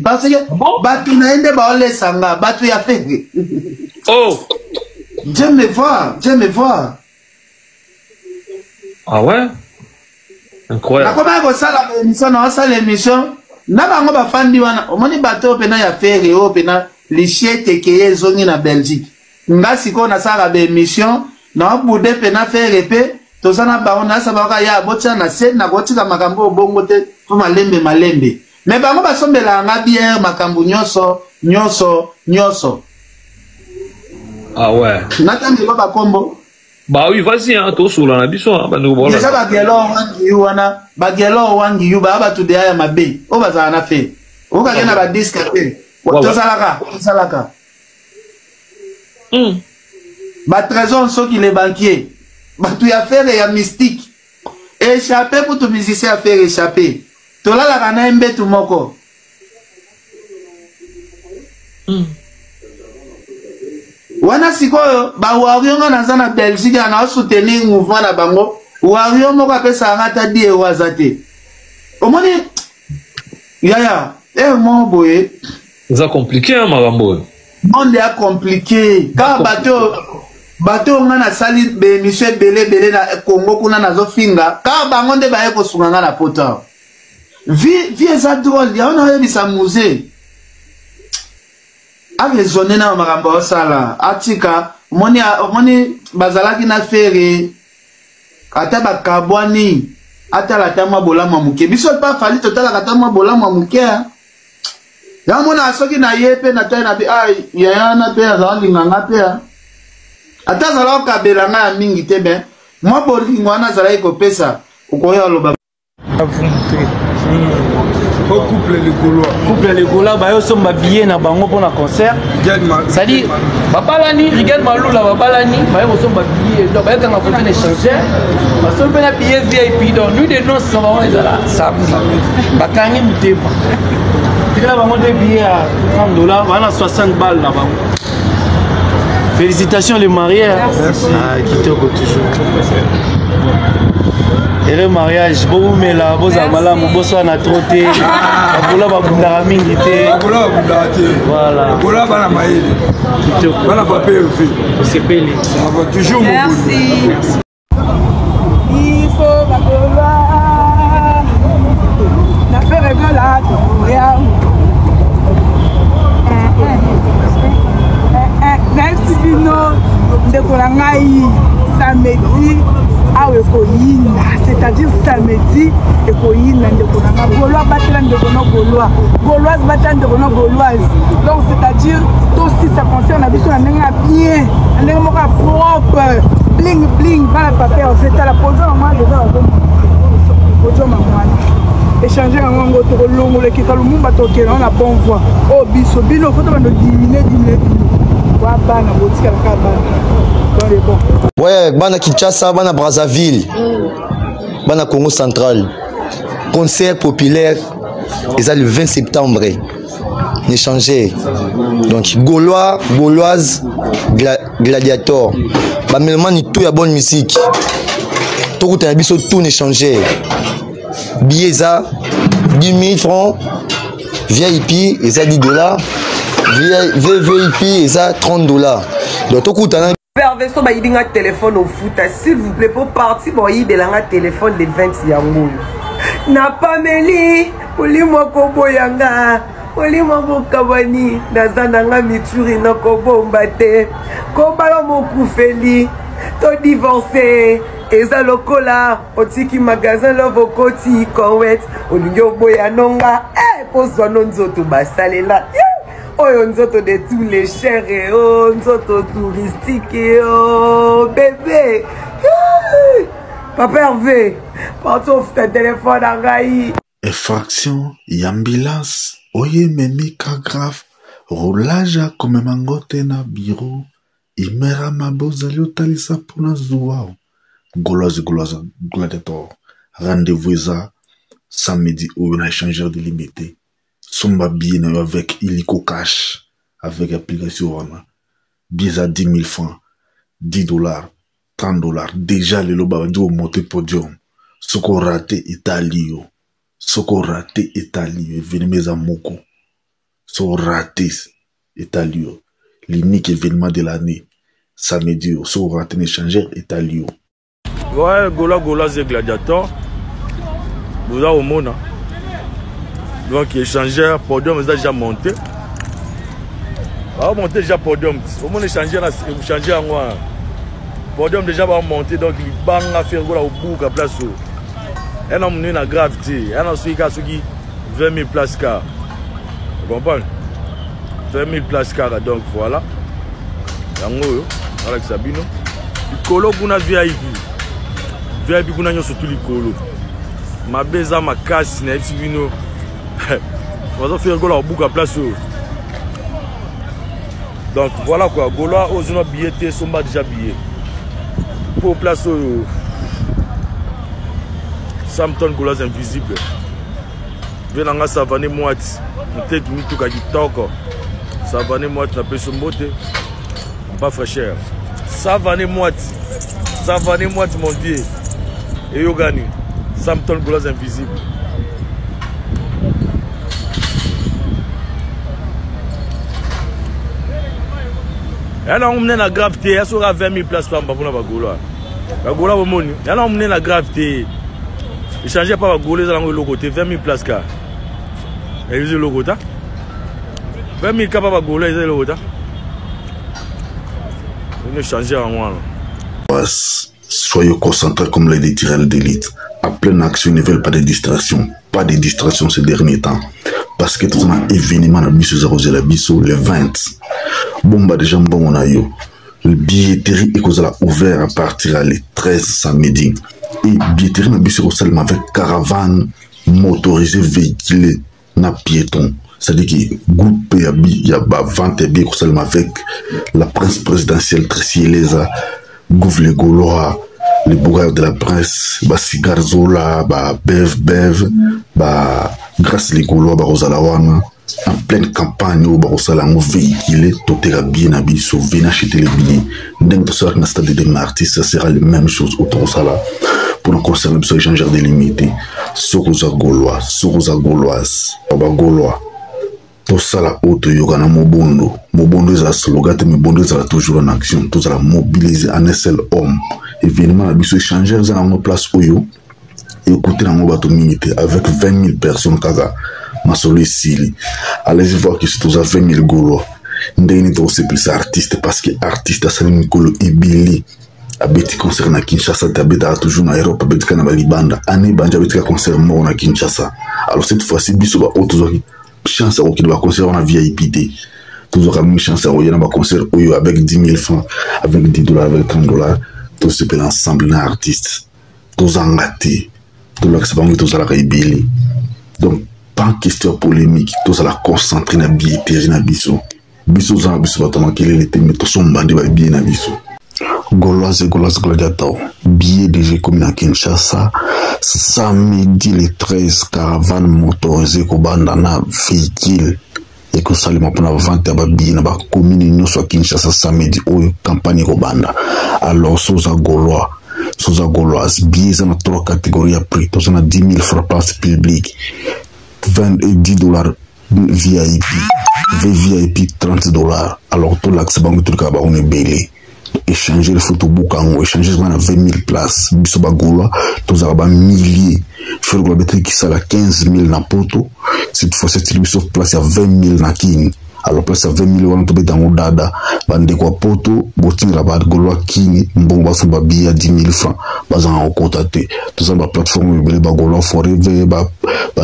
Parce que Batu naende baole sanga, Batu ya fait. Oh! Dieu me voit, Dieu me voit. Ah ouais? Incroyable. Comment on ça l'émission, on ça l'émission. Na bango ba fandi wana, omoni bato pena ya faire o pena lichete keye zongi na Belgique. Nga siko na sala ba émission, na bude pena faire epé, to sana ba on na sa ba ka ya botia na scène na botika makambo bongo te, fo malembe malembe. Mais bango ba sombela nga bien makambo nyonso, nyonso. Ah ouais. Natandi ba kombo. Bah oui, vas-y, hein, tout sur la biso, hein, bah nous voilà. Déjà bagelo wangi yu ba tu de ya mabe. O baza na fait. O ka gena ba disque fait. To salaka. Ba trésor so qui les banquiers. Ba tu ya faire ya mystique. Échapper pour tout musicien à faire échapper. To la kana mbe tu moko. Wana sikoyo ba warionga naza na Belgique na soutenir mouvement na bango wario moko apesa ngata die wazate omoni yaya mon boye c'est compliqué hein marambo monde est compliqué ka bato nga na sali be monsieur belé na Congo kuna nazo finga ka bango nde ba eko sunga na poto vie eza drôle ya ona yebisa musée a raisonné na makambo sala atika moni bazalaki na fere ata bakabwani ata la tamwa bolama muke biso pa fali total la tamwa bolama muke ya mona soki na yepe na tay na bi ai ya na pe za linganga pe ata zala ka belanga ya mingi te ben mo bolingo na zala iko pesa ukoya loba au couple les Gaulois bah ils sont habillés na bango pour un concert ça dit babalani regarde malula babalani bah ils sont habillés donc bah quand on fait des chansons bah sont bien habillés VIP donc nous des noms sont vraiment là samedi bah quand ils me là bango des billets à $30 bah 60 balles là-bas. Félicitations les mariés. Merci. Ah, qui te toujours. Et le mariage, bon mais là, bon zamala, mon boss on a trotté. Abola ba bundara mingi te. Abola ba bundara te. Voilà. Abola ba na maïli. Ba na papier fait. C'est belé. Ça va toujours mon boulot. Merci. Il faut ba bola. Na faire regola ya. Merci Bino de Kolangai samedi à Ekoyina, c'est-à-dire samedi Ekoyina de Kolanga Gaulois battant de Gaulois, Gauloise battant de Gauloise. Donc c'est-à-dire tout si ça concerne la vie sur la nenga bien, la nenga propre, bling bling, pas la papier en fait à la pose en moi de la pose échanger en langue autour de l'ongle qui est le monde batoké on a bon voix. Oh biso bino faut de diminuer. Ouais, bana Kinshasa, bana Brazzaville, bana Congo central. Concert populaire, c'est le 20 septembre. Échanger. Donc Gaulois, Gauloise, Gladiator. Bah maintenant ni tout y a bonne musique. Tout le temps tout échanger. Billet ça 10 000 francs. VIP, et ça $10. VIP, et ça $30. Donc tout le temps. Perversion ba yidinga téléphone au foot s'il vous plaît pour partir bon yidela téléphone les 20 yango na pameli olimo ko boyanga olimo bokabani nazananga mituri na ko bomba te ko balo mokufeli to divorcer eza lokola otiki magasin love koti kowet olingo boyanonga pozwa nzoto basalela oyo nzoto de tous les chers oh nzoto touristique oh bébé papa Hervé partout ton téléphone à Gaï effraction ambulance oye memi ka grave roulage comme mangote na bureau imera mabozali otalisa pona zuwa Gauloise Gladiator rendez-vous eza samedi ou un échangeur de limité Somba bien avec Illico Cash, avec application bien à 10 000 francs, $10, $30. Déjà, le loba dit au monté podium. Ce qu'on raté Italie, venez mes amoko. sont ratés. Est lieu. L'unique événement de l'année. Samedi, sont ratés l'échangeur est à lieu. Ouais, Gola, c'est gladiateur. Vous avez au monde. Donc, échangeur, podium, vous avez déjà monté. On monté déjà podium. Au monde échangeur en moi. Podium déjà va monter. Donc, il bang à faire Gola au bout à place. Un homme n'est pas gravité. Un homme qui a 20 000 places car. Vous comprenez? 20 000 places car. Donc, voilà. Yango, avec Sabino. Le colo kuna VIP. VIP kuna surtout le colo. Ma beza ma casse na Sabino. On va faire Gola au bout à place. Donc voilà quoi. Gola aux zones billets sont pas déjà billets. Pour place Samton Golas invisible. Venanga savane moite. Peut-être mitu ka kitoko. Savane moite na peso mbote. Pas fraîcheur. Savane moite mon dieu. Et yo gagné. Samton Golas invisible. Et là on mène la gravité, il y aura 20 000 places pour la Gola. La Gola au monde. Et là on mène la gravité. Il changeait pas la Gola dans le logo, 20 000 places car. Et ils ont le logo. 20 000 capables de Gola, ils ont le logo. On changer en moi. Soyez concentrés comme les tireurs d'élite. À pleine action, ils ne veulent pas de distraction. Pas de distraction ces derniers temps. Parce que tout un événement à Bissou Zarosé la Bissou, le 20. Bomba déjà bon on a eu. Le billetterie est ouvert à partir le 13 samedi. Et billetterie na Bissou Rosalem avec caravane motorisée véhiculée na piéton. C'est-à-dire que groupe il y a vente et bien avec la presse présidentielle Tracy Eleza, Gouv les Gaulois, les bourgades de la presse, Sigarzola, Bev, grâce les Gaulois, Rosalawana, en pleine campagne, Barosalango véhiculé, tout est bien habillé, venez acheter les billets. Dès que tu dans stade de artistes, ça sera la même chose autour de ça pour nous concerner les échangeurs délimités. Sorosa Gaulois, Sorosa Gauloise, Baba Gaulois. Tout ça là, auto yogana mobondo. Mobondo est à slogan, mais mobondo est toujours en action. Tout ça là, mobiliser un seul homme. Évidemment, la biso échanger dans nos places oyo. Et écouter dans nos bateaux militaires avec 20 000 personnes kaga. Ma solo ici. Allez-y voir que c'est tous à 20 000 Gaulois. Ndeni to c'est plus artiste parce que artiste ça nous colo ibili. Abeti concert na Kinshasa, tabeta toujours na Europe, abeti kana balibanda. Année banja abeti concert mo na Kinshasa. Alors cette fois-ci biso ba auto chance à qu'il va concert en VIP. Toujours une chance à y avoir un concert avec 10 000 francs, avec $10, avec $30. Tout se fait ensemble d'un artiste. Tous en gâté. Tout là que c'est pas moi tous à la rébellion. Donc pas question polémique. Tous à la concentrer na billetterie na biso. Biso za biso batama quel est le thème tout son bandé va bien na biso. Gaulois gladiateur. Billet déjà comme à Kinshasa. Samedi le 13, caravane motorisée ko bandana véhicule. Et que ça pour la vente à billet na ba commune nous soit Kinshasa samedi ou campagne ko banda. Alors Soza Gauloise billet dans 3 catégories à prix. Tous on a 10 000 francs place publique. 20 et $10 VIP. VIP $30. Alors tout l'axe banque truc à on est belé. Échanger le photobook en échanger 20 000 places bisoba Gaulois tous à milliers faire la batterie qui ça la 15 000 na poto cette fois c'est bisof place à 20 000 na king alors place à 20 000 on tombe dans dada bande quoi poto botin rabat Gaulois king mbongo ba billet à 10 000 francs bazan en contacter tous en plateforme ba Gaulois forever ba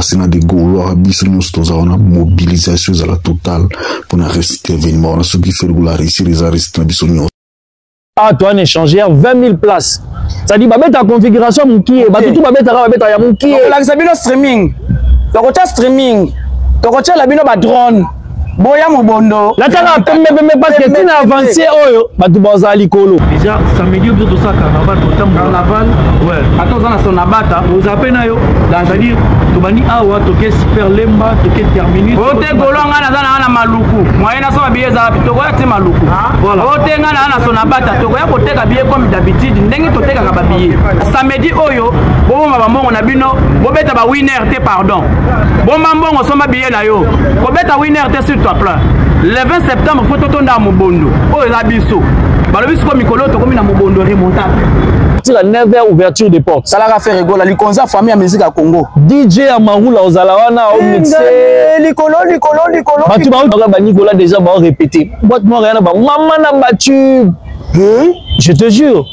sina de Gaulois biso nous tous on a mobilisation à la totale pour na réciter événement on a ce qui fait réussir les artistes na biso. Ah, toi, un échangeur, 20 000 places. Ça dit, bah, ta configuration, moukié. Bah, tout, bah, ya moukié. Donc, la streaming. Donc, tu as streaming. Donc, tu as la bino, bah, drone. boya mobondo la tanga pembe parce que tina avancé oyo batu baza likolo déjà samedi biso tosala carnaval carnaval ouais attends na son abata ozapena yo c'est-à-dire tobandi awa toke super lemba toke terminus ote golonga na maluku moyen na so babiye za tokoya te maluku voilà ote nga na son abata tokoya koteka biye comme d'habitude ndenge toteka ka babiye samedi oyo bomba bamongo na bino bobeta ba winner te pardon bomba mbongo soma biye na yo kobeta winner te sur toi plein le 20 septembre faut totonda mobondo oyo la biso balobi siko mikolo tokomi na mobondo remontable la 9h ouverture des portes. Ça l'a fait rigoler. Likonza famille à musique à Congo. DJ Amarula Ozalawana au mixé. Licolo. Batu ba Nicolas déjà va répéter. Boîte moi rien ba maman na battu. Je te jure.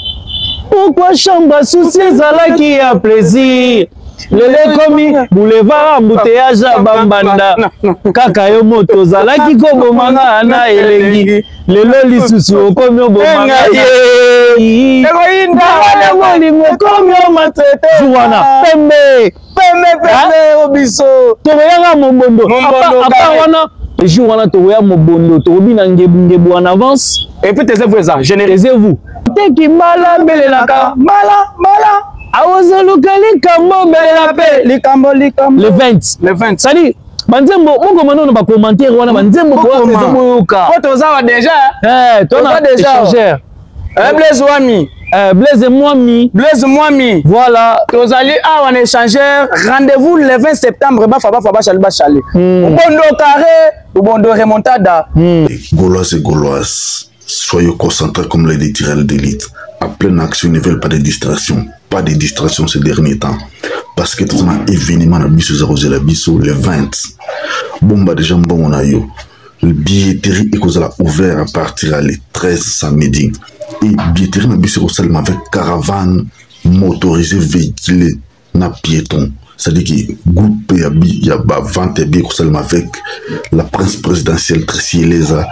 Pourquoi chambre souci zala qui a plaisir. Lele komi boulevard embouteillage bambanda kaka yo moto zalaki ko bomanga na elengi lelo lisusu okomi bomanga ye ekoinda wale wali mokomi o matete juana pembe obiso to yanga mobondo apa wana le jour wana to ya mobondo to bina ngebu en avance et puis taisez-vous généralisez-vous teki mala belelaka mala awozolukali kambo belela pe likambo le 20 sali banzembo moko manono ba commentaire wana banzembo ko bezomoka toza déjà toza déjà Blaise Mwami voilà tozali awa na échangeur rendez-vous le 20 septembre ba chali bondo carré bondo remontada Gaulois et Gauloises, soyez concentrés comme les tireurs d'élite. À pleine action, ils ne veulent pas de distraction. Pas de distraction ces derniers temps. Parce que tout un événement à Bissou Zarosé la Bissou le 20. Bon, bah déjà, bon, on a eu. Le billetterie est ouvert à partir à le 13 samedi. Et billetterie na Bissou seulement avec caravane motorisée véhiculée na piéton. C'est-à-dire que groupe il y a vente et seulement avec la presse présidentielle Tracy Eleza,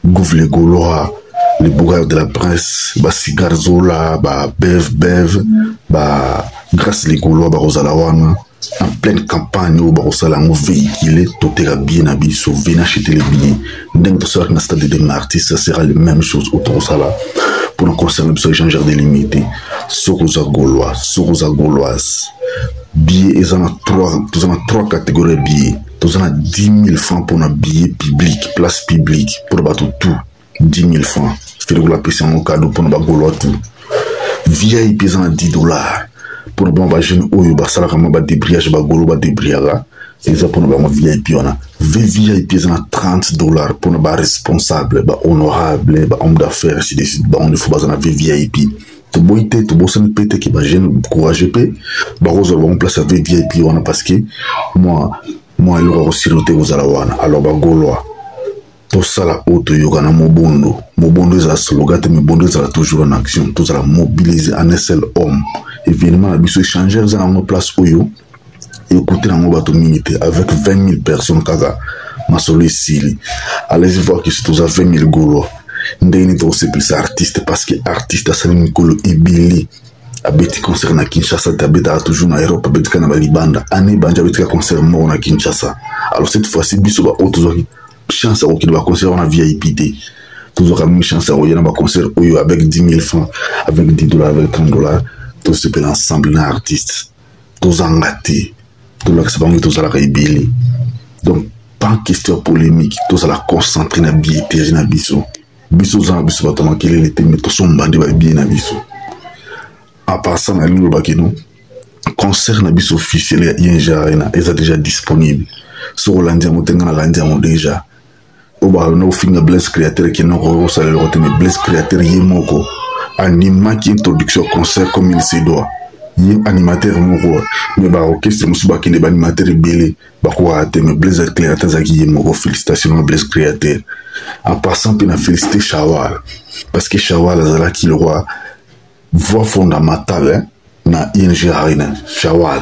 Gouv les Gaulois, les bourgeois de la presse, Sigarzola, Bev, grâce les Gaulois, Rosalawana, en pleine campagne, Barosalango véhiculé, tout est bien habillé, venez acheter les billets. Dès que tu dans le stade de l'artiste, ça sera la même chose autour de ça là. Pour nous concerner, les échangeurs délimités, Sorosa Gaulois, Sorosa Gauloise. Billets, ils en ont trois catégories de billets. Ils en ont 10 000 francs pour un billet public, place publique, pour battre tout. 10 000 francs. C'est la pression au cadeau pour nous Gaulois tout. VIP, ils en ont 10 $. Pour nous jeunes, ils ont des débrayage, Gaulois débrayage. Ils ont pour nous VIP, on a VIP, ils en ont 30 $. Pour nous responsables, honorables, hommes d'affaires, si décide, on ne faut pas en VIP. Tu boite, tu bosses un pété qui va gêner, courage épée. Rose va en place avec VIP, on a parce que moi, il aura aussi roté aux Alawana. Alors, Gaulois, tout ça là, auto yogana mobondo. Mobondo est à slogan, mais mobondo est toujours en action. Tout ça là, mobilisé en un seul homme. Évidemment, la biso échangeur, ils ont en place Oyo. Et écoutez, dans mon bateau minité, avec 20 000 personnes, Kaga, Masolo Sili. Allez-y voir que c'est tous à 20 000 Gaulois. Ndeni to se plus artiste parce que artiste a sali Mikolo Ibili abeti concert na Kinshasa tabeta toujours na Europe abeti kana balibanda ane banja abeti concert mo na Kinshasa. Alors cette fois-ci biso ba autres chance au qui va concert na VIP t toujours comme chance au yana ba concert oyo avec 10 000 francs avec 10 $, avec 30 $, tout se peut ensemble na artiste tous engati tout l'accès tous la Ibili. Donc pas question polémique tous la concentrer na billetterie na biso. Biso zan biso batama kele lete mais to son bandi ba bien na biso. À part ça na lino bakeno concert na biso officiel yenja ina est déjà disponible sur Landia Motenga na Landia mo déjà. Oba no finga Blaise Créateur qui no ko ça le rete mais Blaise Créateur yemoko anima qui introduction concert comme il se doit. Yé animateur moko mais ba orchestre musuba ki ne ba animateur belé ba ko ate mais Blaise Créateur zaki yemoko félicitations à Blaise Créateur. En passant, on a félicité Chawal. Parce que Chawal a qui le roi voix fondamentale na ING Arena. Chawal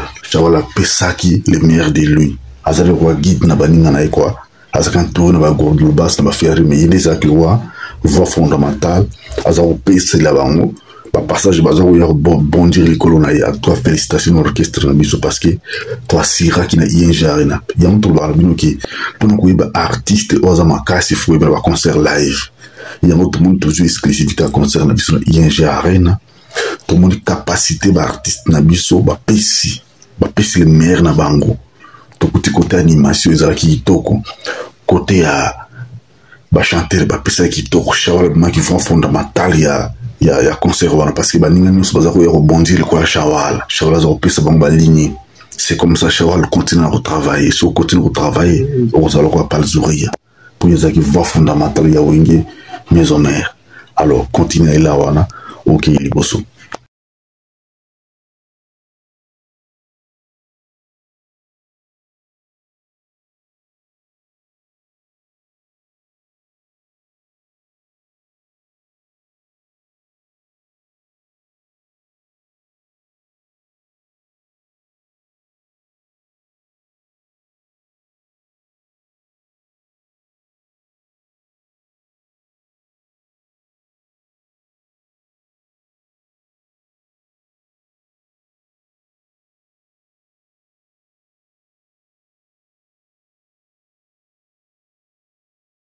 a pesaki le meilleur de lui. Azale le roi guide na baninga na quoi. Azakan tourne na ba gourde le bas na ba faire mais il est le roi voix fondamentale. Azale pèse la bango. passage baza ko bondir les colonnes à toi félicitations orchestre na biso parce que toi sira qui na ING Arena ya mto ba bino ki pour ko ba artiste oza makasi fo ba concert live ya mto monde toujours exclusivité à concert na biso na ING Arena tout monde capacité ba artiste na biso ba pesi le meilleur na bango to côté animation ezala ki kitoko côté à ba chanter ba pesa ki kitoko shawal ma qui font fondamental ya concert wana parce que baninga nyonso baza ko rebondir quoi shawal za pesa bango ba ligne c'est comme ça shawal continue à retravailler so continue à travailler aux alors pas les oreilles pour les qui voix fondamentale ya wenge maison mère alors continuez là wana OK les bosso